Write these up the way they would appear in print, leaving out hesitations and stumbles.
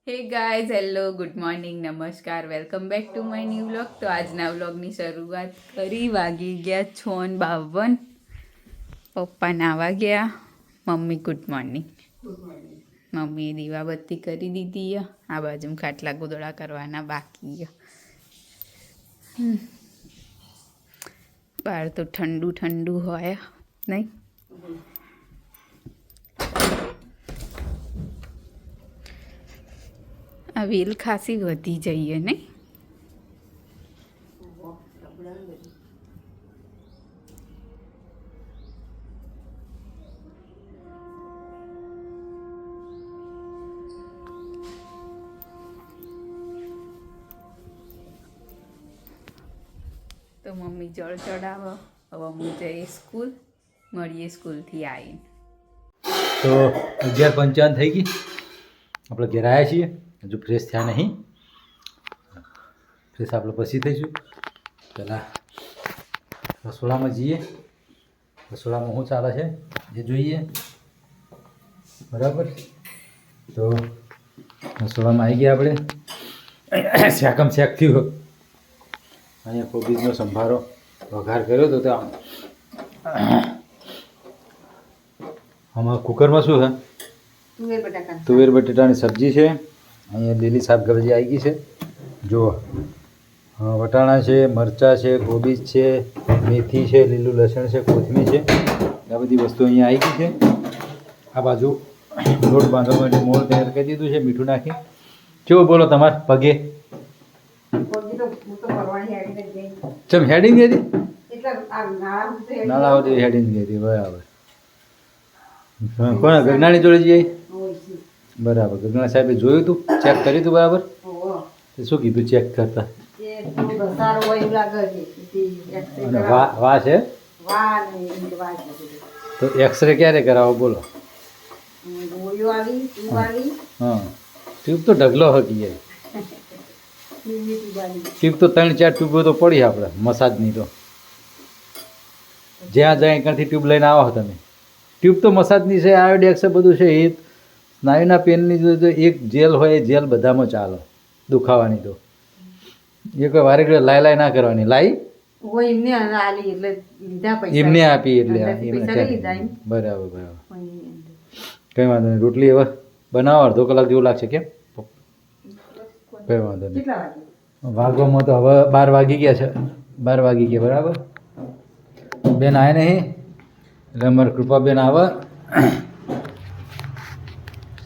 હે guys hello good morning નમસ્કાર welcome back to my new vlog. તો આજના વ્લોગની શરૂઆત કરી. વાગી ગયા 6:52. પપ્પા નાવા ગયા. Mummy good morning. મમ્મીએ દીવાબત્તી કરી દીધી. આ બાજુ ખાટલા ગોદડા કરવાના બાકી. બહાર તો ઠંડુ ઠંડુ હોય નહીં. આ વેલ ખાસી વધી જઈએ નહીં. તો મમ્મી જળ ચડાવો. હવે હું જઈએ સ્કૂલ. મળીએ સ્કૂલથી આવીને. તો 11:55 થઈ ગઈ. આપણે ઘેર આવ્યા છીએ. હજુ ફ્રેશ થયા નહીં. ફ્રેશ આપણે પછી થઈશું. પહેલાં રસોડામાં જઈએ. રસોડામાં શું ચાલે છે એ જોઈએ. બરાબર. તો રસોડામાં આવી ગયા આપણે. શેકમ શેક થયું. અહીંયા કોબીજનો સંભારો વઘાર કર્યો તો આમાં કુકરમાં શું છે? તુવેર બટેટાની સબ્જી છે. અહીંયા લીલી શાકભાજી આવી ગઈ છે. જુઓ, વટાણા છે, મરચાં છે, કોબીજ છે, મેથી છે, લીલું લસણ છે, કોથમીર છે. આ બધી વસ્તુ અહીંયા આવી ગઈ છે. આ બાજુ લોટ બાંધવા માટે મોળ તૈયાર કરી દીધું છે મીઠું નાખી. કેવું બોલો તમારે પગે? ચમ હેડિંગ ગઈ હતી? નાળા સુધી હેડિંગ ગઈ હતી. બરાબર. કોણ ગગનાની જોડે જઈએ? બરાબર. ગગના સાહેબે જોયું હતું, ચેક કર્યું હતું બરાબર? શું કીધું ચેક કરતા? અને વા છે તો એક્સરે ક્યારે કરાવો બોલો? હા, ટ્યુબ તો ઢગલો હકી જાય. ટ્યુબ તો 3-4 ટ્યુબો તો પડી આપણે મસાજની. તો જ્યાં જાય ત્યાંથી ટ્યુબ લઈને આવો તમે. ટ્યુબ તો મસાજની છે, આયોડેક્સ છે, બધું છે. એ સ્નાયુના પેનની જો એક જેલ હોય એ જેલ બધામાં ચાલે દુખાવાની. તો એ કોઈ વારે ઘડે લાઈ ના કરવાની. લાઈ એમને આપી એટલે બરાબર બરાબર. કંઈ વાંધો નહીં. રોટલી હવે બનાવો. અડધો કલાક જેવું લાગશે. કેમ? કંઈ વાંધો નહીં. વાગવામાં તો હવે 12 વાગી ગયા છે. 12 વાગી ગયા. બરાબર. બેન આવે નહીં એટલે અમારે કૃપાબેન આવે.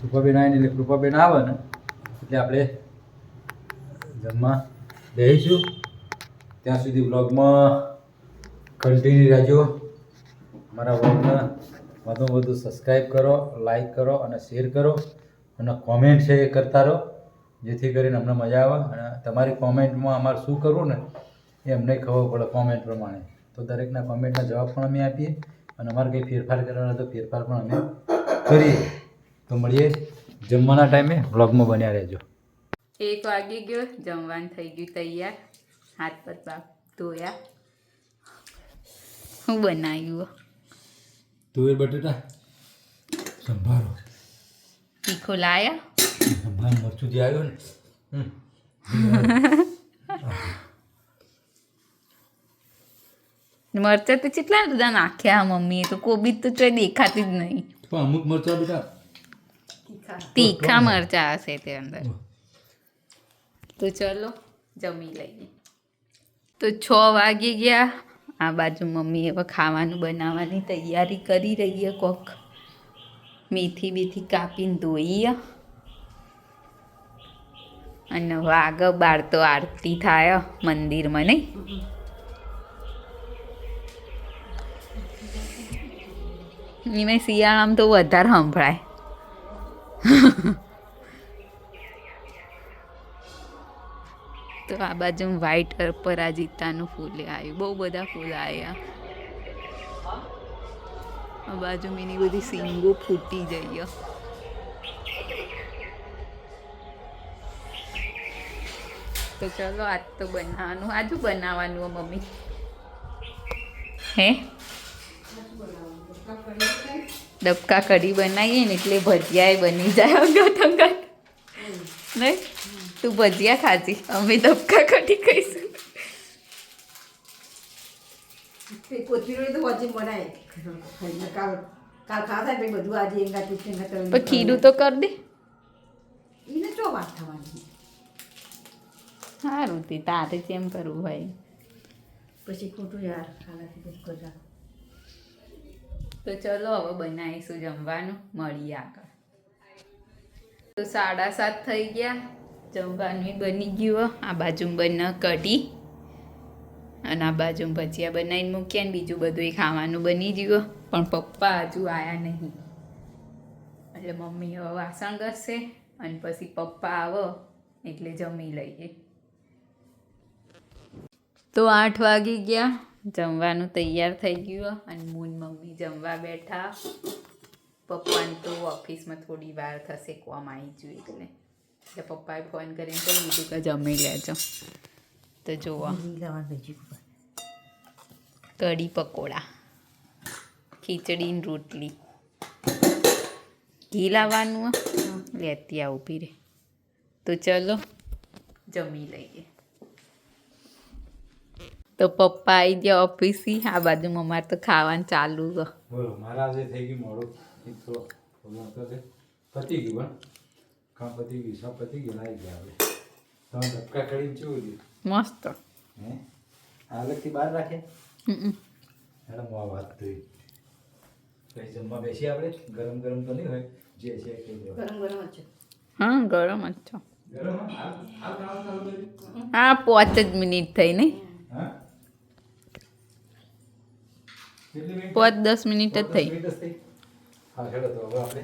કૃપાબેન આવે ને એટલે કૃપાબેન આવે ને એટલે આપણે જમવા બેસીશું. ત્યાં સુધી બ્લોગમાં કન્ટિન્યુ રહેજો. અમારા બ્લોગને વધુ વધુ સબસ્ક્રાઈબ કરો, લાઈક કરો અને શેર કરો અને કોમેન્ટ છે એ કરતા રહો, જેથી કરીને અમને મજા આવે. અને તમારી કોમેન્ટમાં અમારે શું કરવું ને એ અમને ખબર પડે કોમેન્ટ પ્રમાણે. તો દરેકના કોમેન્ટના જવાબ પણ અમે આપીએ અને અમારે કંઈ ફેરફાર કરવાનો તો ફેરફાર પણ અમે કરીએ. તો મળીએ જમવાના ટાઈમે. બ્લોગમાં બન્યા રહેજો. 1 વાગી ગયો. જમવાનું થઈ ગયું તૈયાર. હાથ પર બાપ ધોયા. શું બનાવ્યું? તુવેર બટેટા સંભારો. તીખો લાયા? સંભાર મરચું જે આવ્યું ને મરચા તો કેટલા બધા નાખ્યા મમ્મીએ. તો કોબીજ તો ચોય દેખાતી જ નહીં. પણ અમુક મરચા બેટા તીખા મરચા હશે તે અંદર. તો ચલો જમી લઈએ. તો 6 વાગી ગયા. આ બાજુ મમ્મી હવે ખાવાનું બનાવવાની તૈયારી કરી રહી છે. કોક મેથી બેથી કાપીને ધોઈએ અને વાગ બાર તો આરતી થાય મંદિરમાં નહીં. એમાં શિયાળામાં તો વધારે સંભળાય. તો આ બાજુ વ્હાઈટ અપરાજિતાનું ફૂલ આવ્યું. બહુ બધા ફૂલ આવ્યા. આ બાજુ એની બધી સિંગો ફૂટી જઈએ. તો ચલો આજ તો બનાવવાનું. આજુ બનાવવાનું મમ્મી હે ડબકા કઢી બનાવીએ ને એટલે ભજીયા બની જાય અંગત અંગત. નહીં તું ભજીયા ખાજી અમે ધબકા કઢી ખાઈશું કોથમીર તો વચ્ચે બનાય કાલ કાલ ખાતા પછી બધું આજે એંગા ટીચર પણ ખીરું તો કર દે એને ચો વાત થવાની સારું તે તારે જેમ કરવું હોય પછી ખોટું યાર ખાલાથી બધું કરતા તો ચલો હવે બનાવીશું જમવાનું મળીએ આગળ તો 7:30 થઈ ગયા જમવાનું બની ગયું આ બાજુ બને કઢી અને આ બાજુ ભજીયા બનાવીને મૂક્યા ને બીજું બધું ખાવાનું બની ગયું પણ પપ્પા હજુ આવ્યા નહીં એટલે મમ્મી હવે વાસણ ઘસશે અને પછી પપ્પા આવો એટલે જમી લઈએ તો 8 વાગી ગયા જમવાનું તૈયાર થઈ ગયું અને મૂન મમ્મી જમવા બેઠા પપ્પાને તો ઓફિસમાં થોડી વાર થશે કોમ આવી ગયું એટલે પપ્પાએ ફોન કરીને કહી દીધું કે જમી લેજો તો જુઓ કઢી પકોડા ખીચડી ને રોટલી ઘી લાવવાનું લેતી આવું પીરે તો ચલો જમી લઈએ તો પપ્પા આવી ગયા ઓફિસથી આ બાજુ અમારે તો ખાવાનું ચાલુ છે બોલો મારા આજે થઈ ગયું મોડું થોડો પતી ગયું પણ કામ પતી ગયું સબ પતી ગયું આવી ગયા હવે તમે ધબકા કરીને ચેવું ગયું મસ્ત હે હાલતથી બહાર રાખે હમ. મેડમ વાત થઈ પછી જમવા બેસી આપણે ગરમ ગરમ તો નહીં હોય જે છે એ ખાઈ લેવાનું. ગરમ ગરમ છે હા ગરમ જ છો ગરમ હા? હાલ ખાવાનું ચાલુ કર્યું? હા 5 જ મિનિટ થઈ નહીં હા કેટલી મિનિટ 5-10 મિનિટ જ થઈ મિનિટ જ થઈ હા ખેડો તો હવે આપણે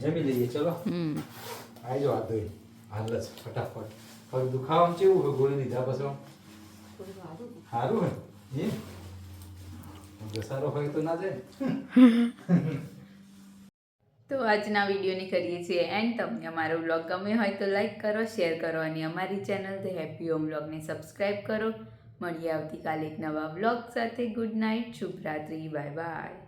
જમી લઈએ ચલો હમ આવજો હાથ ધોઈ હાલ જ ફટાફટ પગ દુખાવામાં કેવું હોય ગોળી લીધા પછી સારું હોય એ ઘસારો હોય તો ના જાય તો આજના વિડીયોની કરીએ છીએ એન્ડ તમને અમારો વ્લોગ ગમ્યો હોય તો લાઈક કરો શેર કરો અને અમારી ચેનલ ધ હેપી હોમ વ્લોગને સબસ્ક્રાઈબ કરો મળીએ આવતીકાલે એક નવા વ્લોગ સાથે ગુડ નાઇટ શુભરાત્રી બાય બાય